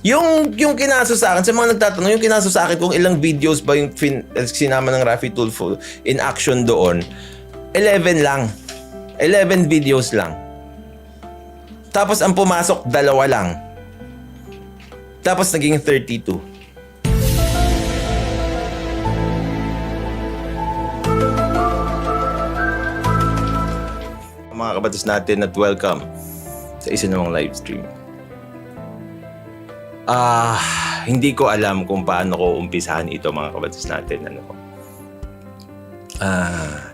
Yung kinaso sa akin, sa mga nagtatanong, yung kinaso sa akin kung ilang videos ba yung sinama ng Raffy Tulfo in action doon, 11 lang. 11 videos lang. Tapos ang pumasok, 2 lang. Tapos naging 32. Mga kabatas natin at welcome sa isa namang live stream. Hindi ko alam kung paano ko umpisahan ito, mga kabatas natin.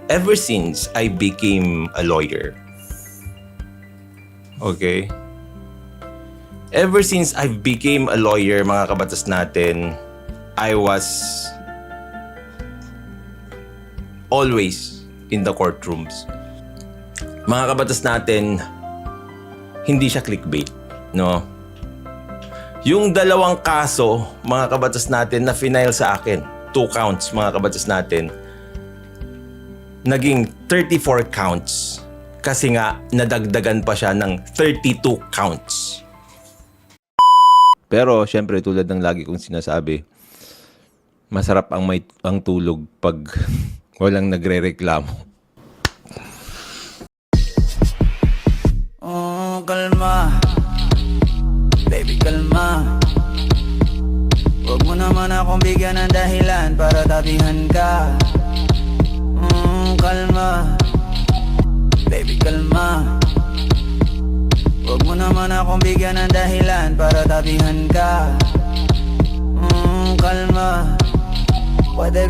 Ever since I became a lawyer, okay? Ever since I became a lawyer, mga kabatas natin, I was always in the courtrooms. Mga kabatas natin, hindi siya clickbait, no? Yung 2 kaso, mga kabatas natin, na final sa akin, 2 counts, mga kabatas natin, naging 34 counts. Kasi nga, nadagdagan pa siya ng 32 counts. Pero, syempre, tulad ng lagi kong sinasabi, masarap ang tulog pag walang nagre-reklamo. Oh, kalma. Baby, kalma. Huwag mo naman akong bigyan ng dahilan para tabihan ka. Kalma. Baby, kalma. Huwag mo naman akong bigyan ng dahilan para tabihan ka. Kalma. Pwede